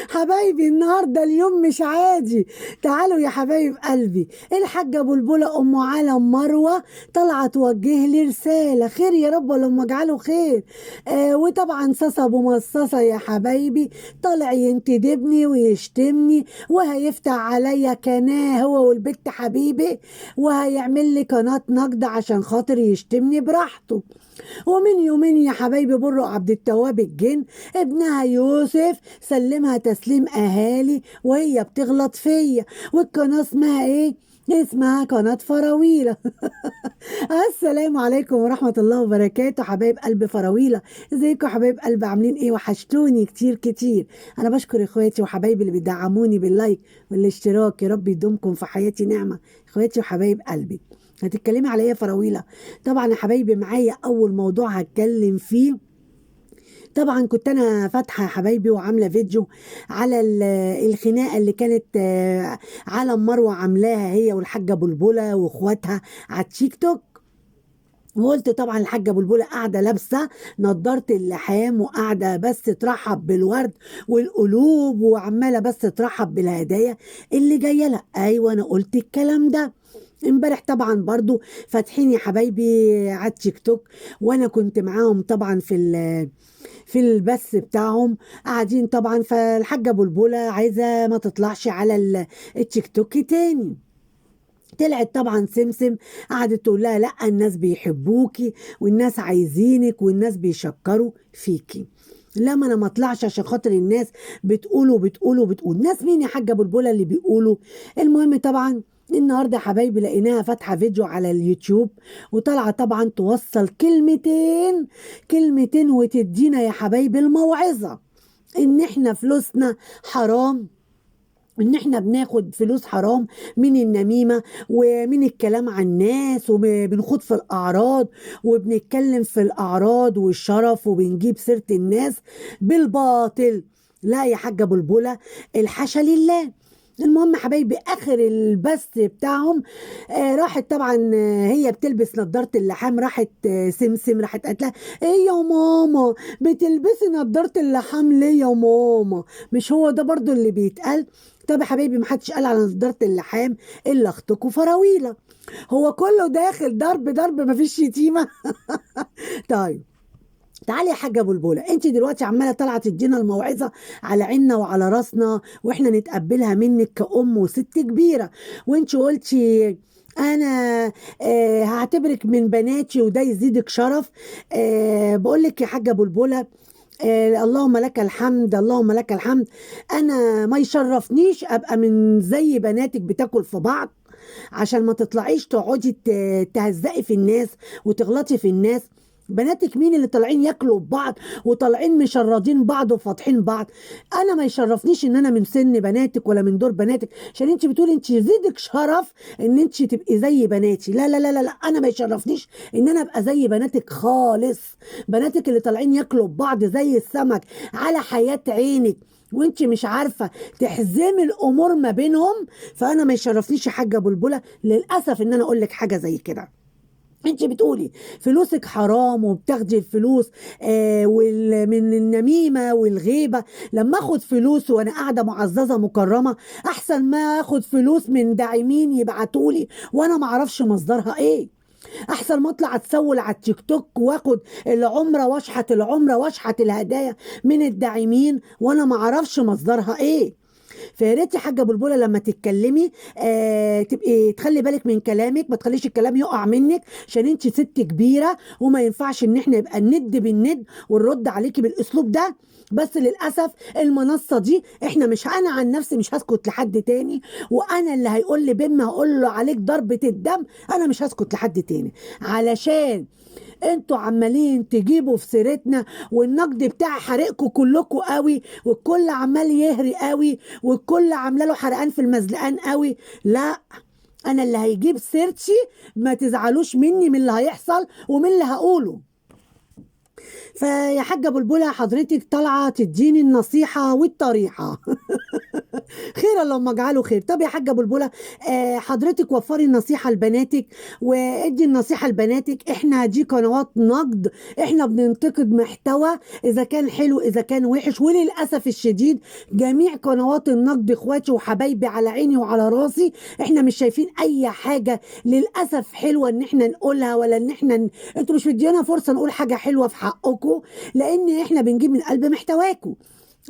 حبايبي النهارده اليوم مش عادي. تعالوا يا حبايب قلبي، الحاجه بلبله ام علم مروه طالعه توجه لي رساله خير يا رب، اللهم اجعله خير. وطبعا صاصه ابو مصاصه يا حبايبي طالع ينتدبني ويشتمني، وهيفتح عليا قناه هو والبت حبيبي، وهيعمل لي قناه نقد عشان خاطر يشتمني براحته. ومن يومين يا حبايبي برو عبد التواب الجن ابنها يوسف سلمها تسليم اهالي وهي بتغلط فيا، والقناه اسمها ايه؟ اسمها قناة فراويلة. السلام عليكم ورحمة الله وبركاته حبايب قلب فراويلة. ازيكم حبايب قلب، عاملين ايه؟ وحشتوني كتير كتير. انا بشكر اخواتي وحبايبي اللي بيدعموني باللايك والاشتراك، يا رب يدومكم في حياتي نعمة. اخواتي وحبايب قلبي، هتتكلمي على ايه يا فراويلة؟ طبعا يا حبايبي معايا اول موضوع هتكلم فيه. طبعا كنت انا فاتحه يا حبايبي وعامله فيديو على الخناقه اللي كانت عالم مروه عاملاها هي والحاجه بلبله واخواتها على التيك توك. وقلت طبعا الحاجه بلبله قاعده لابسه نضاره اللحام وقاعده بس ترحب بالورد والقلوب وعماله بس ترحب بالهدايا اللي جايه لها. ايوه انا قلت الكلام ده امبارح طبعا برضو فاتحين يا حبايبي على التيك توك، وانا كنت معاهم طبعا في البث بتاعهم قاعدين طبعا. فالحاجه بلبله عايزه ما تطلعش على التيك توك تاني. طلعت طبعا سمسم قعدت تقول لها لا الناس بيحبوكي والناس عايزينك والناس بيشكروا فيكي. لما انا ما اطلعش عشان خاطر الناس بتقول ناس مين يا حاجه بلبله اللي بيقولوا؟ المهم طبعا النهارده يا حبايبي لقيناها فاتحه فيديو على اليوتيوب وطالعه طبعا توصل كلمتين كلمتين وتدينا يا حبايبي الموعظه ان احنا فلوسنا حرام، ان احنا بناخد فلوس حرام من النميمة ومن الكلام عن الناس وبنخوض في الاعراض وبنتكلم في الاعراض والشرف وبنجيب سيرة الناس بالباطل. لا يا حاجة بلبلة، الحاشا لله. المهم حبايبي اخر البث بتاعهم راحت طبعا هي بتلبس نظارة اللحام، راحت سمسم راحت قالت لها ايه يا ماما بتلبسي نظارة اللحام ليه يا ماما؟ مش هو ده برضو اللي بيتقال؟ طب يا حبايبي محدش قال على نضارة اللحام الا اختكم فراويلة. هو كله داخل ضرب ضرب مفيش شتيمة. طيب تعالي يا حاجه بلبله، انت دلوقتي عماله طالعه تدينا الموعظه على عيننا وعلى راسنا واحنا نتقبلها منك كأم وست كبيره. وانت قلتي انا هعتبرك من بناتي وده يزيدك شرف. بقول لك يا حاجه بلبله، اللهم لك الحمد اللهم لك الحمد. انا ما يشرفنيش ابقى من زي بناتك بتاكل في بعض، عشان ما تطلعيش تقعدي تهزقي في الناس وتغلطي في الناس. بناتك مين اللي طالعين ياكلوا ببعض وطالعين مشردين بعض وفاضحين بعض؟ انا ما يشرفنيش ان انا من سن بناتك ولا من دور بناتك، عشان انت بتقولي انت يزيدك شرف ان انت تبقي زي بناتي. لا لا لا لا لا، انا ما يشرفنيش ان انا ابقى زي بناتك خالص. بناتك اللي طالعين ياكلوا ببعض زي السمك على حياة عينك وانت مش عارفه تحزمي الامور ما بينهم، فانا ما يشرفنيش يا حاجه بلبله للاسف ان انا اقول لك حاجه زي كده. انت بتقولي فلوسك حرام وبتاخدي الفلوس من النميمه والغيبه. لما اخد فلوس وانا قاعده معززه مكرمه احسن ما اخد فلوس من داعمين يبعتولي وانا ما اعرفش مصدرها ايه. احسن ما اطلع اتسول على التيك توك واخد العمره واشحت العمره واشحت الهدايا من الداعمين وانا ما اعرفش مصدرها ايه. فيا ريت يا حاجه بلبله لما تتكلمي تبقي تخلي بالك من كلامك، ما تخليش الكلام يقع منك، عشان انت ست كبيره وما ينفعش ان احنا يبقى الند بالند ونرد عليكي بالاسلوب ده. بس للاسف المنصه دي احنا مش، انا عن نفسي مش هسكت لحد تاني، وانا اللي هيقول لي بما هقول له عليك ضربه الدم. انا مش هسكت لحد تاني علشان انتوا عمالين تجيبوا في سيرتنا والنقد بتاع حريقكم كلكم قوي، والكل عمال يهري قوي، والكل عامله له حرقان في المزلقان قوي. لا، انا اللي هيجيب سيرتي ما تزعلوش مني من اللي هيحصل ومن اللي هقوله. فيا حاجه بلبله حضرتك طالعه تديني النصيحه والطريحه. خير اللهم اجعله خير. طب يا حاجه بلبله، حضرتك وفري النصيحه لبناتك وادي النصيحه لبناتك. احنا دي قنوات نقد، احنا بننتقد محتوى اذا كان حلو اذا كان وحش، وللاسف الشديد جميع قنوات النقد اخواتي وحبايبي على عيني وعلى راسي، احنا مش شايفين اي حاجه للاسف حلوه ان احنا نقولها، ولا ان احنا انتوا مش مدينا فرصه نقول حاجه حلوه في حقكم، لان احنا بنجيب من قلب محتواكم.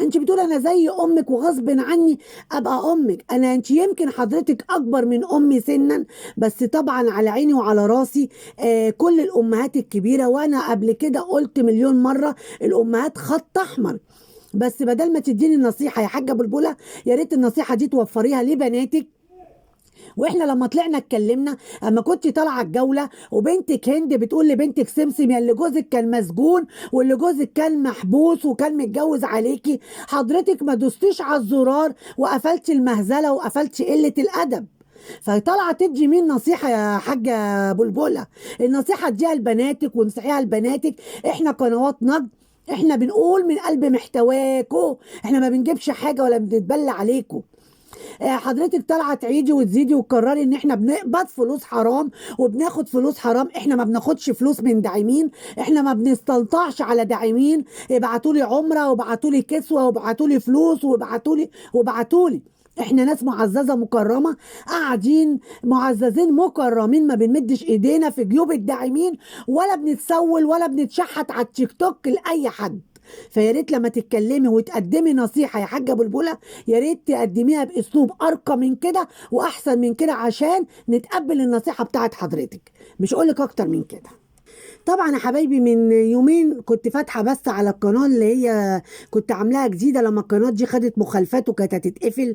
انت بتقول انا زي امك وغصب عني ابقى امك. انت يمكن حضرتك اكبر من امي سنا، بس طبعا على عيني وعلى راسي كل الامهات الكبيره، وانا قبل كده قلت مليون مره الامهات خط احمر. بس بدل ما تديني النصيحه يا حاجه بلبله، يا ريت النصيحه دي توفريها لبناتك. واحنا لما طلعنا اتكلمنا، اما كنت طالعه الجوله وبنتك هند بتقول لبنتك سمسم يا اللي جوزك كان مسجون واللي جوزك كان محبوس وكان متجوز عليكي، حضرتك ما دوستيش على الزرار وقفلتي المهزله وقفلتي قله الادب. فطالعه تدي مين نصيحه يا حاجه بلبله؟ النصيحه اديها لبناتك وانصحيها لبناتك. احنا قنوات نقد، احنا بنقول من قلب محتواكو، احنا ما بنجيبش حاجه ولا بنتبلى عليكم. حضرتك طالعه تعيدي وتزيدي وتكرري ان احنا بنقبض فلوس حرام وبناخد فلوس حرام. احنا ما بناخدش فلوس من داعمين، احنا ما بنستلطعش على داعمين. ابعتوا لي عمره وابعتوا لي كسوه وابعتوا لي فلوس وابعتوا لي. احنا ناس معززه مكرمه، قاعدين معززين مكرمين، ما بنمدش ايدينا في جيوب الداعمين، ولا بنتسول ولا بنتشحت على التيك توك لاي حد. فيا ريت لما تتكلمي وتقدمي نصيحه يا حاجه بلبله، يا ريت تقدميها باسلوب ارقى من كده واحسن من كده عشان نتقبل النصيحه بتاعت حضرتك، مش اقولك اكتر من كده. طبعا يا حبايبي من يومين كنت فاتحه بس على القناه اللي هي كنت عاملاها جديده لما القناه دي خدت مخالفات وكانت هتتقفل.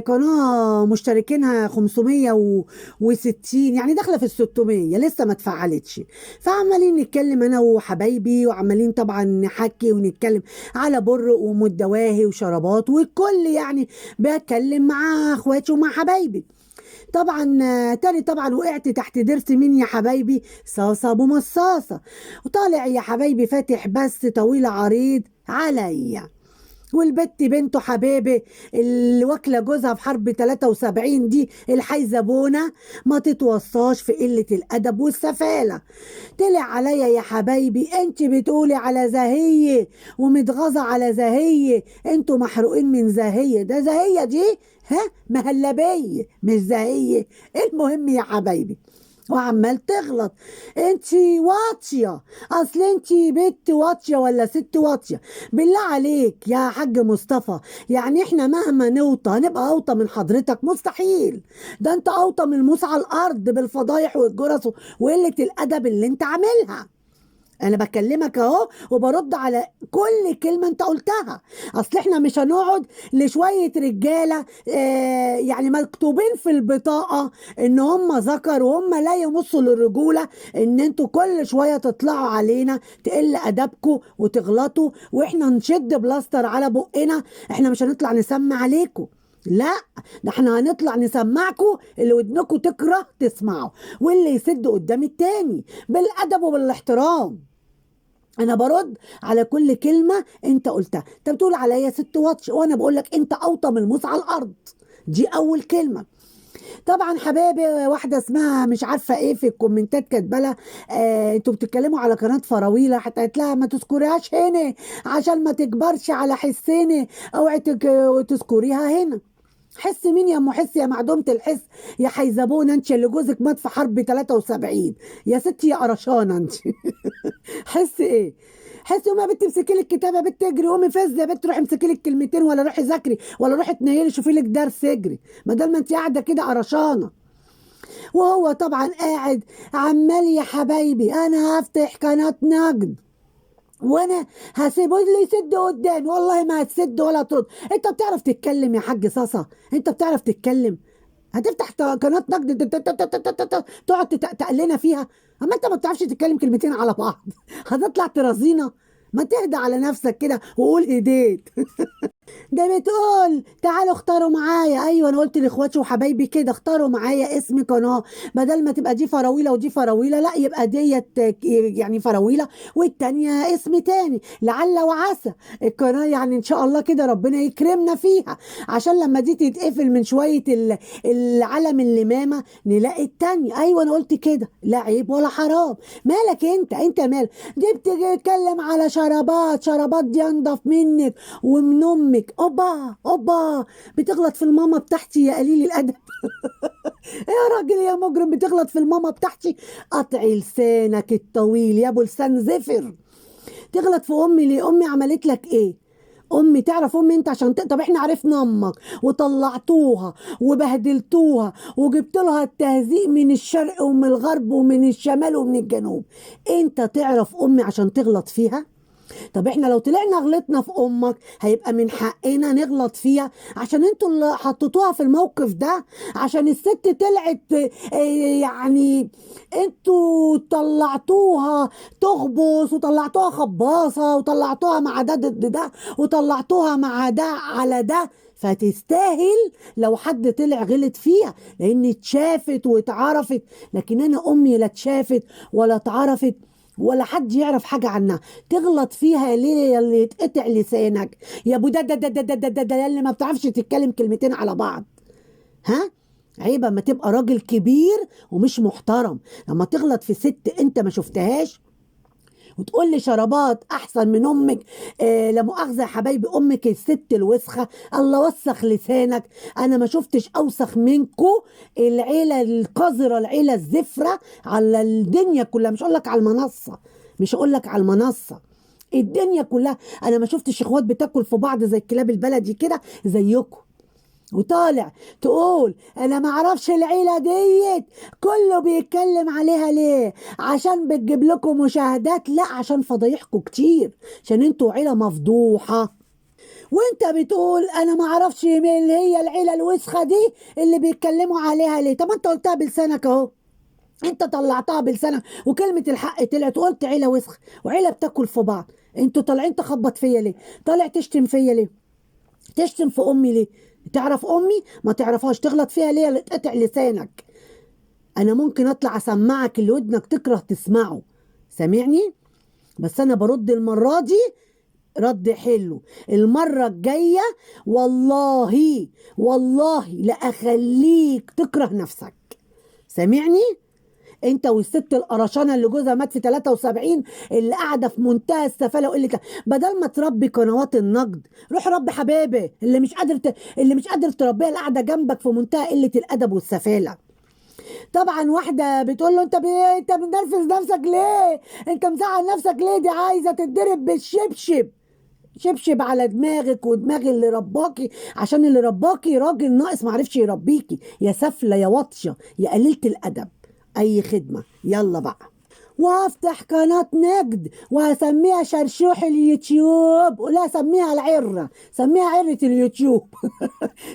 قناه مشتركينها 560، يعني داخله في ال 600 لسه ما اتفعلتش. فعمالين نتكلم انا وحبايبي وعمالين طبعا نحكي ونتكلم على بر ومد دواهي وشرابات والكل، يعني بتكلم مع اخواتي ومع حبايبي. طبعا تاني طبعا وقعت تحت ضرس مين يا حبايبي؟ صاصة ابو مصاصة. وطالع يا حبايبي فاتح بس طويل عريض عليا، والبت بنته حبيبي اللي واكله جوزها في حرب 73 دي الحيزبونه ما تتوصاش في قله الادب والسفاله. طلع عليا يا حبايبي انت بتقولي على زهيه ومتغاظه على زهيه، انتوا محروقين من زهيه، ده زهيه دي ها مهلبيه مش زهيه. المهم يا حبايبي وعمال تغلط، انت واطيه، اصل انت بنت واطيه ولا ست واطيه؟ بالله عليك يا حاج مصطفى، يعني احنا مهما نوطى هنبقى اوطى من حضرتك؟ مستحيل، ده انت اوطى من الموس على الارض بالفضايح والجرس وقله الادب اللي انت عاملها. انا بكلمك اهو وبرد على كل كلمه انت قلتها. اصل احنا مش هنقعد لشويه رجاله يعني مكتوبين في البطاقه ان هم ذكر وهم لا يمصوا للرجوله، ان انتوا كل شويه تطلعوا علينا تقل ادبكم وتغلطوا واحنا نشد بلاستر على بقنا. احنا مش هنطلع نسمع عليكم، لا، ده احنا هنطلع نسمعكم اللي ودنكم تكره تسمعوا، واللي يسد قدام التاني بالادب وبالاحترام. انا برد على كل كلمه انت قلتها. انت بتقول عليا ست واتش وانا بقول لك انت اوطى من الموس على الارض، دي اول كلمه. طبعا حبايبي واحده اسمها مش عارفه ايه في الكومنتات كاتبه لها انتوا بتتكلموا على قناه فراويله، حتى قالت لها ما تذكريهاش هنا عشان ما تكبرش على حسنا، اوعي تذكريها هنا. حس مين يا ام حس يا معدومه الحس يا حيزبونه انت اللي جوزك مات في حرب 73 يا ستي يا قرشانه انت. حس ايه؟ حس يا بنت امسكي لك كتابه يا بنت اجري قومي فز يا بنت روحي امسكي لك كلمتين ولا روحي ذاكري ولا روحي تنيلي شوفي لك درس اجري بدل ما انت قاعده كده قرشانه. وهو طبعا قاعد عمال يا حبايبي انا هفتح قناه نقد وانا هسيبه اللي يسد قدامي، والله ما هتسد ولا ترد. انت بتعرف تتكلم يا حاج صاصه؟ انت بتعرف تتكلم؟ هتفتح قناه نقد تقعد تقلنا فيها؟ اما انت ما بتعرفش تتكلم كلمتين على بعض هتطلع ترازينا؟ ما تهدى على نفسك كده وقول هديت. ده بتقول تعالوا اختاروا معايا. ايوه انا قلت لاخواتي وحبايبي كده اختاروا معايا اسم قناه، بدل ما تبقى دي فراويله ودي فراويله، لا يبقى ديت يعني فراويله والتانيه اسم تاني، لعل وعسى القناه يعني ان شاء الله كده ربنا يكرمنا فيها، عشان لما دي تتقفل من شويه العلم اللمامه نلاقي التانيه. ايوه انا قلت كده، لا عيب ولا حرام. مالك انت مالك؟ دي بتيجي تتكلم على شرابات دي انضف منك ومن امك. اوبا اوبا، بتغلط في الماما بتاعتي يا قليل الادب. يا راجل يا مجرم، بتغلط في الماما بتاعتي؟ قطعي لسانك الطويل يا ابو لسان زفر. تغلط في امي ليه؟ امي عملت لك ايه؟ امي تعرف امي انت عشان طب احنا عرفنا امك وطلعتوها وبهدلتوها وجبت لها التهزيء من الشرق ومن الغرب ومن الشمال ومن الجنوب. انت تعرف امي عشان تغلط فيها؟ طب احنا لو طلعنا غلطنا في امك هيبقى من حقنا نغلط فيها، عشان انتوا اللي حطيتوها في الموقف ده، عشان الست طلعت يعني انتوا طلعتوها تخبص وطلعتوها خباصة وطلعتوها مع ده ضد ده وطلعتوها مع ده على ده، فتستاهل لو حد طلع غلط فيها لان اتشافت واتعرفت. لكن انا امي لا اتشافت ولا اتعرفت ولا حد يعرف حاجة عنها، تغلط فيها ليه؟ اللي يتقطع لسانك يا ابو ده اللي ما بتعرفش تتكلم كلمتين على بعض. ها، عيب اما تبقى راجل كبير ومش محترم لما تغلط في ست انت ما شفتهاش وتقول لي شرابات احسن من امك. لا مؤاخذه يا حبايبي، امك الست الوسخه، الله وسخ لسانك. انا ما شفتش اوسخ منكو، العيله القذره العيله الزفره على الدنيا كلها، مش اقول لك على المنصه، مش اقول لك على المنصه، الدنيا كلها انا ما شفتش اخوات بتاكل في بعض زي الكلاب البلدي كده زيكم. وطالع تقول انا ما اعرفش العيله ديت كله بيتكلم عليها ليه؟ عشان بتجيب لكم مشاهدات؟ لا، عشان فضايحكم كتير، عشان انتوا عيله مفضوحه. وانت بتقول انا ما اعرفش مين اللي هي العيله الوسخه دي اللي بيتكلموا عليها ليه؟ طب انت قلتها بلسانك اهو، انت طلعتها بلسانك وكلمه الحق طلعت وقلت عيله وسخه وعيله بتاكل في بعض. انتوا طالعين تخبط فيا ليه؟ طالع تشتم فيا ليه؟ تشتم في امي ليه؟ تعرف امي؟ ما تعرفهاش، تغلط فيها ليه؟ تقطع لسانك. انا ممكن اطلع اسمعك اللي ودنك تكره تسمعه، سامعني؟ بس انا برد المره دي رد حلو. المره الجايه والله والله لا اخليك تكره نفسك، سامعني؟ انت والست القرشانه اللي جوزها مات في 73 اللي قاعده في منتهى السفاله وقله بدل ما تربي قنوات النقد روح ربي حبايبي اللي مش قادر تربيها اللي قاعده جنبك في منتهى قله الادب والسفاله. طبعا واحده بتقول له انت بتنرفز نفسك ليه؟ انت مزعل نفسك ليه؟ دي عايزه تتضرب بالشبشب، شبشب على دماغك ودماغ اللي رباكي، عشان اللي رباكي راجل ناقص معرفش يربيكي، يا سفله يا واطيه يا قليله الادب. اي خدمه، يلا بقى. وهفتح قناة نجد وهسميها شرشوح اليوتيوب، ولا سميها العرة، سميها عرة اليوتيوب.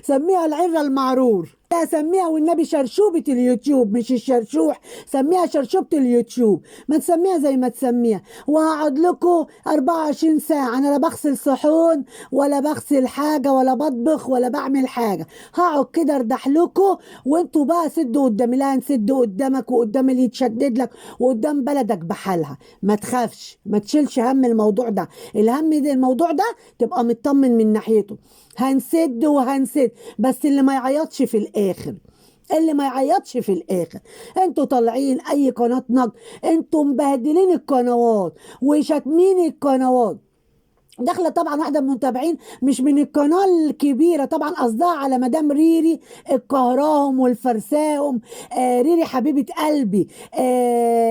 سميها العرة المعرور، لا سميها والنبي شرشوبة اليوتيوب مش الشرشوح، سميها شرشوبة اليوتيوب، ما تسميها زي ما تسميها. وهقعد لكم 24 ساعة، أنا لا بغسل صحون ولا بغسل حاجة ولا بطبخ ولا بعمل حاجة، هقعد كده أردح لكم وانتوا بقى سدوا قدامي، لا نسدوا قدامك وقدام اللي يتشدد لك وقدام بلدك بحالها. ما تخافش، ما تشيلش هم الموضوع ده، الهم ده الموضوع ده تبقى مطمن من ناحيته. هنسد وهنسد، بس اللي ما يعيطش في الاخر، اللي ما يعيطش في الاخر. انتوا طالعين اي قناه نقد، انتوا مبهدلين القنوات وشاتمين القنوات. داخله طبعا واحده من المتابعين مش من القناه الكبيره، طبعا قصدها على مدام ريري القهراهم والفرساهم. ريري حبيبه قلبي،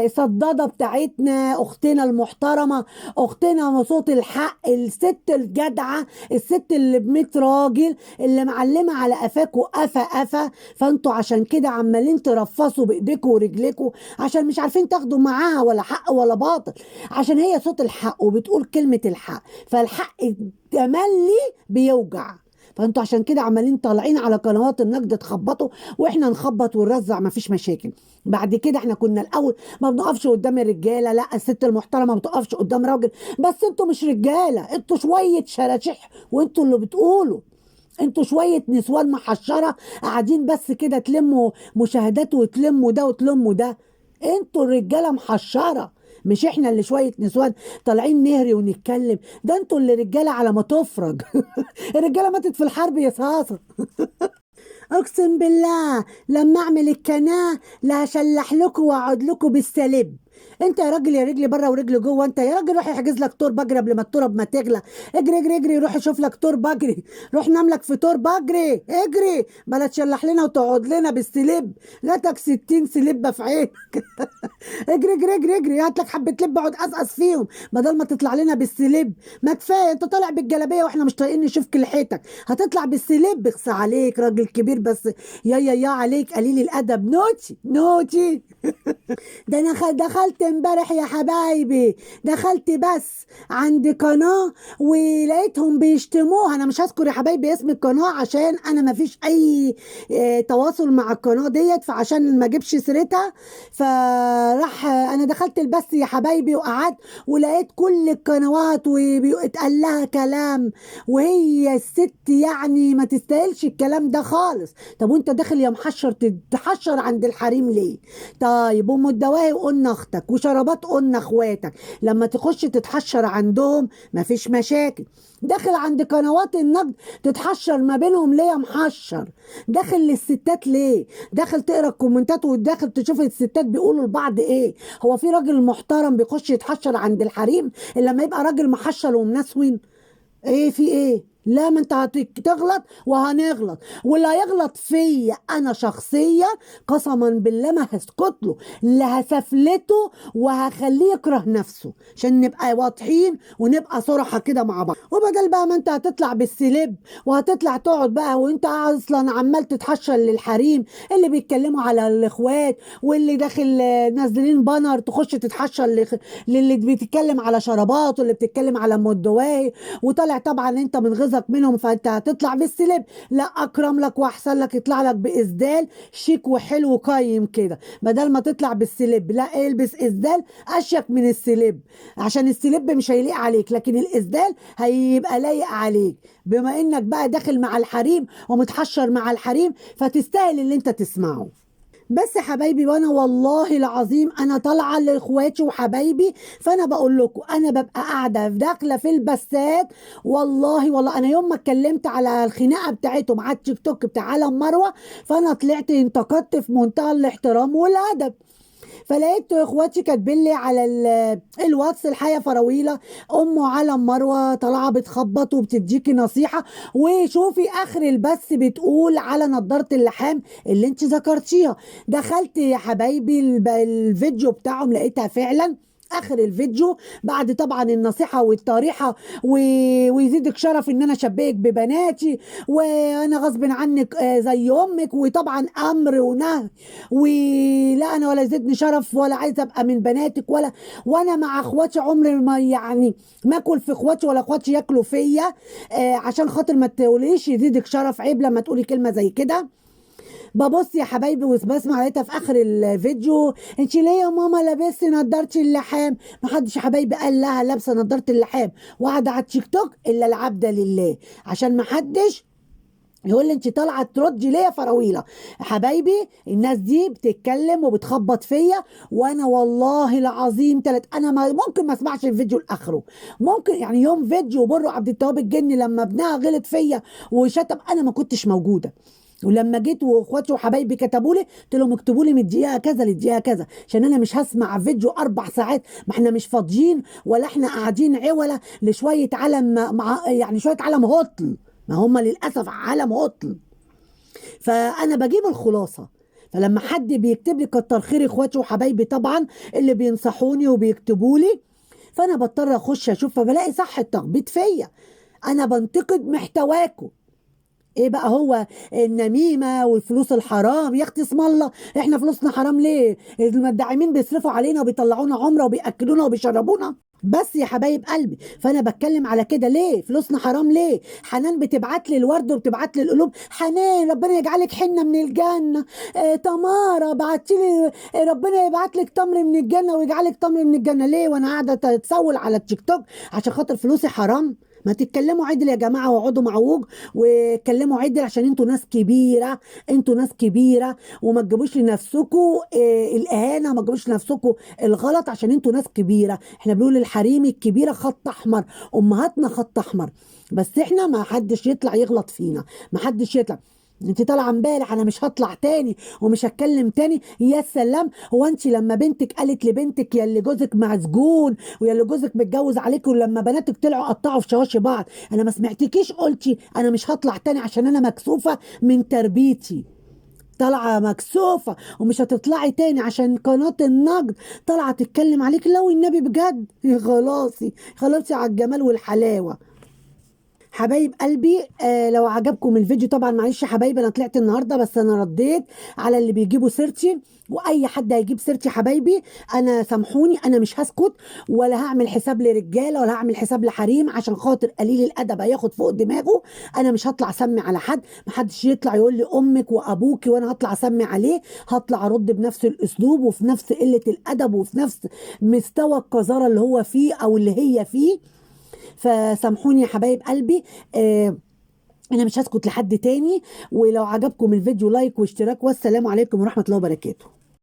صداده بتاعتنا، اختنا المحترمه، اختنا صوت الحق، الست الجدعه، الست اللي ب100 راجل، اللي معلمه على قفاكوا قفا قفا. فانتوا عشان كده عمالين ترفصوا بايديكوا ورجليكوا عشان مش عارفين تاخدوا معاها ولا حق ولا باطل، عشان هي صوت الحق وبتقول كلمه الحق، فالحق تملي بيوجع، فانتوا عشان كده عمالين طالعين على قنوات النقد تخبطوا، واحنا نخبط ونرزع مفيش مشاكل. بعد كده احنا كنا الاول ما بنقفش قدام الرجاله، لا الست المحترمه ما بتقفش قدام راجل، بس انتوا مش رجاله، انتوا شويه شراشيح وانتوا اللي بتقولوا. انتوا شوية نسوان محشرة قاعدين بس كده تلموا مشاهدات وتلموا ده وتلموا ده. انتوا الرجالة محشرة، مش احنا اللي شوية نسوان طالعين نهري ونتكلم. ده انتوا اللي رجالة على ما تفرج. الرجالة ماتت في الحرب يا صاصة. اقسم بالله لما اعمل القناه لا هشلح لكم واقعد لكم بالسلب. انت يا راجل يا رجلي بره ورجلي جوه، انت يا راجل روح احجز لك تور بجري قبل ما التراب ما تغلى. اجري اجري اجري روح شوف لك تور بجري، روح نام لك في تور بجري اجري، بلا تشلح لنا وتقعد لنا بالسلب. جاتك 60 سلبه في عينك. اجري اجري اجري اجري هات لك حبه لب اقعد قصقص فيهم بدل ما تطلع لنا بالسلب. ما كفايه انت طالع بالجلابيه واحنا مش طايقين نشوف كلحتك، هتطلع بالسلب؟ اخصى عليك راجل كبير بس. يا عليك قليل الادب. نوتي نوتي. ده انا دخلت امبارح يا حبايبي، دخلت بس عند قناه ولقيتهم بيشتموها. انا مش هذكر يا حبايبي اسم القناه عشان انا ما فيش اي تواصل مع القناه ديت، فعشان ما اجيبش سيرتها فراح انا دخلت البث يا حبايبي وقعدت ولقيت كل القنوات واتقال لها كلام، وهي الست يعني ما تستاهلش الكلام ده خالص. طب وانت داخل يا محشر تحشر عند الحريم ليه؟ طيب ام الدواهي قلنا اختك وشرابات قلنا اخواتك، لما تخش تتحشر عندهم مفيش مشاكل. داخل عند قنوات النقد تتحشر ما بينهم ليه يا محشر؟ داخل للستات ليه؟ داخل تقرا الكومنتات وداخل تشوف الستات بيقولوا لبعض ايه؟ هو في راجل محترم بيخش يتحشر عند الحريم الا لما يبقى راجل محشر ومنسوين؟ ايه في ايه؟ لا ما انت هتغلط وهنغلط، واللي هيغلط فيا انا شخصيا قسما بالله ما هسكت له، اللي هسفلته وهخليه يكره نفسه عشان نبقى واضحين ونبقى صراحة كده مع بعض. وبدل بقى ما انت هتطلع بالسلب وهتطلع تقعد بقى وانت اصلا عمال تتحشر للحريم اللي بيتكلموا على الاخوات، واللي داخل نازلين بانر تخش تتحشر للي بيتكلم على شرابات واللي بتتكلم على مدواي، وطالع طبعا انت من غيظك منهم فانت هتطلع بالسلب. لا اكرم لك واحسن لك يطلع لك باسدال شيك وحلو وقيم كده، بدل ما تطلع بالسلب لا البس اسدال اشيك من السلب، عشان السلب مش هيليق عليك لكن الاسدال هيبقى لايق عليك، بما انك بقى داخل مع الحريم ومتحشر مع الحريم فتستاهل اللي انت تسمعه. بس يا حبايبي وانا والله العظيم انا طالعه لاخواتي وحبايبي، فانا بقول لكم انا ببقى قاعده داخله في البثات. والله انا يوم ما اتكلمت على الخناقه بتاعتهم على التيك توك بتاع علم مروه فانا طلعت انتقدت في منتهى الاحترام والادب، فلقيت اخواتي كاتبين لي على الواتس الحياه فراويله ام علم مروه طالعه بتخبط وبتديكي نصيحه، وشوفي اخر البث بتقول على نضاره اللحام اللي انت ذكرتيها. دخلت يا حبايبي الفيديو بتاعهم لقيتها فعلا اخر الفيديو بعد طبعا النصيحه والطريحه ويزيدك شرف ان انا شبهك ببناتي وانا غصب عنك زي امك، وطبعا امر ونهي، ولا انا ولا يزيدني شرف ولا عايزه ابقى من بناتك ولا، وانا مع اخواتي عمري ما يعني ما اكل في اخواتي ولا اخواتي ياكلوا فيا، عشان خاطر ما تقوليش يزيدك شرف، عيب لما تقولي كلمه زي كده. ببص يا حبايبي وبسمع لقيتها في اخر الفيديو انت ليه يا ماما لابسه نضاره اللحام؟ ما حدش يا حبايبي قال لها لابسه نضاره اللحام وقاعده على التيك توك الا العبده لله، عشان ما حدش يقول لي انت طالعه تردي ليه يا فراويله. حبايبي الناس دي بتتكلم وبتخبط فيا، وانا والله العظيم انا ممكن ما اسمعش الفيديو لاخره، ممكن يعني يوم فيديو برو عبد التواب الجني لما ابنها غلط فيا وشتم انا ما كنتش موجوده، ولما جيت واخواتي وحبايبي كتبوا لي قلت لهم اكتبوا لي من الدقيقه كذا للدقيقه كذا عشان انا مش هسمع فيديو 4 ساعات، ما احنا مش فاضيين ولا احنا قاعدين عوله لشويه علم مع يعني شويه علم هطل، ما هم للاسف علم هطل. فانا بجيب الخلاصه، فلما حد بيكتب لي كتر خير اخواتي وحبايبي طبعا اللي بينصحوني وبيكتبوا لي، فانا بضطر اخش اشوف فبلاقي صح التخبيط فيا، انا بنتقد محتواكم. ايه بقى هو النميمه والفلوس الحرام؟ يا اختي اسم الله احنا فلوسنا حرام ليه؟ المدعمين بيصرفوا علينا وبيطلعونا عمره وبياكلونا وبيشربونا. بس يا حبايب قلبي، فانا بتكلم على كده. ليه فلوسنا حرام؟ ليه؟ حنان بتبعت لي الورد وبتبعت لي القلوب. حنان ربنا يجعلك حنه من الجنه. تمارا بعتي لي ربنا يبعت لك تمر من الجنه ويجعلك تمر من الجنه. ليه وانا قاعده تتسول على التيك توك عشان خاطر فلوسي حرام؟ ما تتكلموا عدل يا جماعه، واقعدوا معوج واتكلموا عدل، عشان انتوا ناس كبيره. انتوا ناس كبيره، وما تجيبوش لنفسكم الاهانه، وما تجيبوش لنفسكم الغلط، عشان انتوا ناس كبيره. احنا بنقول الحريم الكبيره خط احمر، امهاتنا خط احمر، بس احنا ما حدش يطلع يغلط فينا، ما حدش يطلع. انت طالعه امبارح انا مش هطلع تاني ومش هتكلم تاني. يا سلام، هو انت لما بنتك قالت لبنتك يا اللي جوزك مسجون ويا اللي جوزك متجوز عليك، ولما بناتك طلعوا قطعوا في شواشي بعض، انا ما سمعتكيش قلتي انا مش هطلع تاني عشان انا مكسوفه من تربيتي؟ طالعه مكسوفه ومش هتطلعي تاني عشان قناه النقد طالعه تتكلم عليك؟ لو النبي بجد يا خلاصي، خلاصي على الجمال والحلاوه. حبايب قلبي، لو عجبكم الفيديو، طبعا معلش يا حبايبي انا طلعت النهارده بس انا رديت على اللي بيجيبوا سيرتي، واي حد هيجيب سيرتي حبايبي انا سامحوني، انا مش هسكت، ولا هعمل حساب لرجاله ولا هعمل حساب لحريم عشان خاطر قليل الادب هياخد فوق دماغه. انا مش هطلع اسمي على حد، محدش يطلع يقول لي امك وابوكي وانا هطلع اسمي عليه. هطلع ارد بنفس الاسلوب وفي نفس قله الادب وفي نفس مستوى القذاره اللي هو فيه او اللي هي فيه. فسامحوني يا حبايب قلبي. انا مش هسكت لحد تاني. ولو عجبكم الفيديو لايك واشتراك، والسلام عليكم ورحمة الله وبركاته.